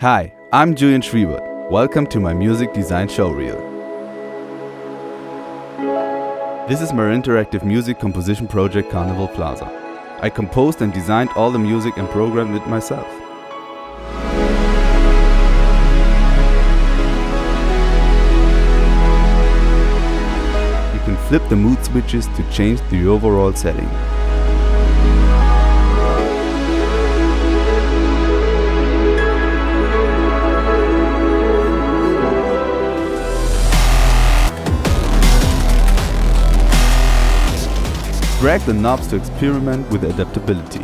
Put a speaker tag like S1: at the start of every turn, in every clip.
S1: Hi, I'm Julian Schwiebert. Welcome to my music design showreel. This is my interactive music composition project Carnival Plaza. I composed and designed all the music and programmed it myself. You can flip the mood switches to change the overall setting. Drag the knobs to experiment with adaptability.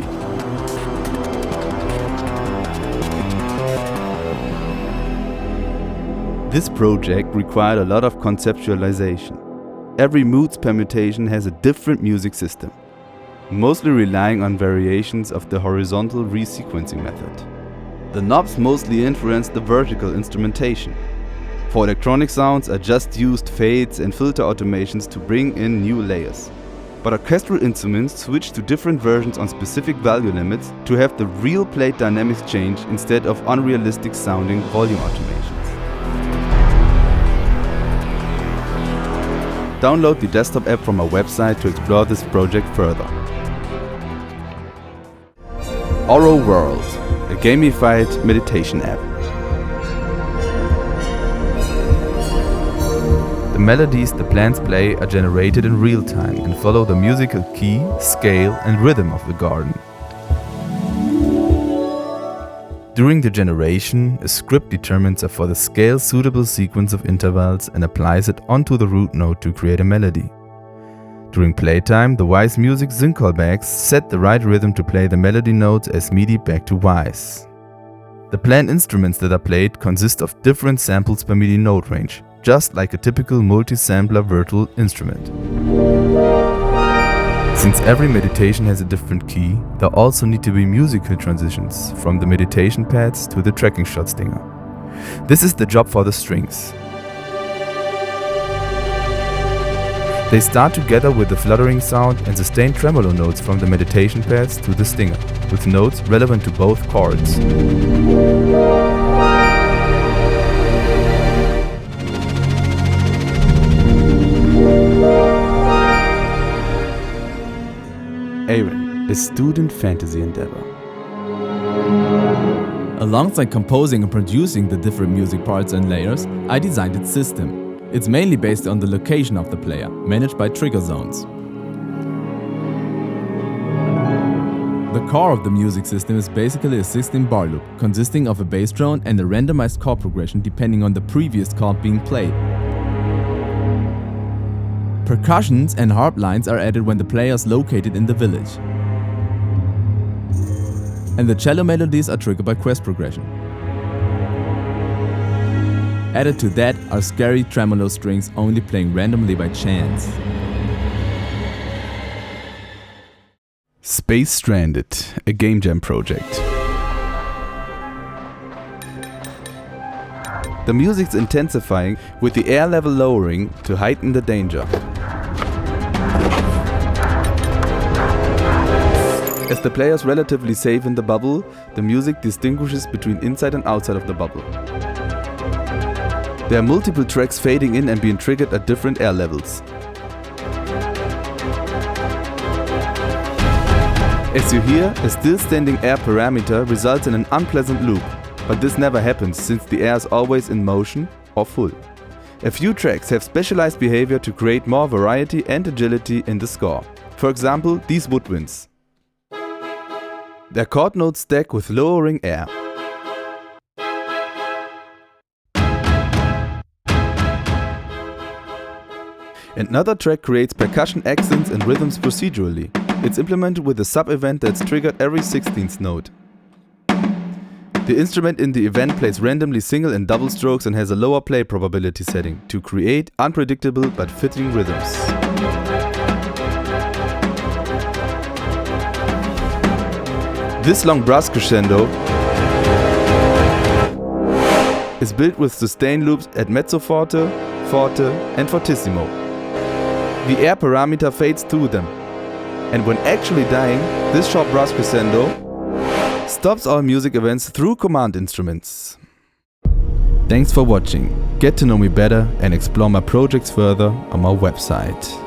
S1: This project required a lot of conceptualization. Every mood's permutation has a different music system, mostly relying on variations of the horizontal resequencing method. The knobs mostly influence the vertical instrumentation. For electronic sounds, I just used fades and filter automations to bring in new layers. But orchestral instruments switch to different versions on specific value limits to have the real plate dynamics change instead of unrealistic sounding volume automations. Download the desktop app from our website to explore this project further. ORRO World, a gamified meditation app. The melodies the plants play are generated in real time and follow the musical key, scale and rhythm of the garden. During the generation, a script determines a for the scale suitable sequence of intervals and applies it onto the root note to create a melody. During playtime, the wise music sync callbacks set the right rhythm to play the melody notes as MIDI back to wise. The plant instruments that are played consist of different samples per MIDI note range, just like a typical multi-sampler virtual instrument. Since every meditation has a different key, there also need to be musical transitions from the meditation pads to the tracking shot stinger. This is the job for the strings. They start together with the fluttering sound and sustained tremolo notes from the meditation pads to the stinger, with notes relevant to both chords. Aeron, a student fantasy endeavor.
S2: Alongside composing and producing the different music parts and layers, I designed its system. It's mainly based on the location of the player, managed by trigger zones. The core of the music system is basically a 16-bar loop, consisting of a bass drone and a randomized chord progression depending on the previous chord being played. Percussions and harp lines are added when the player is located in the village. And the cello melodies are triggered by quest progression. Added to that are scary tremolo strings only playing randomly by chance.
S1: Space Stranded, a game jam project. The music's intensifying with the air level lowering to heighten the danger. As the player is relatively safe in the bubble, the music distinguishes between inside and outside of the bubble. There are multiple tracks fading in and being triggered at different air levels. As you hear, a still standing air parameter results in an unpleasant loop, but this never happens since the air is always in motion or full. A few tracks have specialized behavior to create more variety and agility in the score. For example, these woodwinds. Their chord notes stack with lowering air. Another track creates percussion accents and rhythms procedurally. It's implemented with a sub-event that's triggered every 16th note. The instrument in the event plays randomly single and double strokes and has a lower play probability setting to create unpredictable but fitting rhythms. This long brass crescendo is built with sustain loops at mezzo forte, forte and fortissimo. The air parameter fades through them, and when actually dying, this short brass crescendo stops all music events through command instruments. Thanks for watching. Get to know me better and explore my projects further on my website.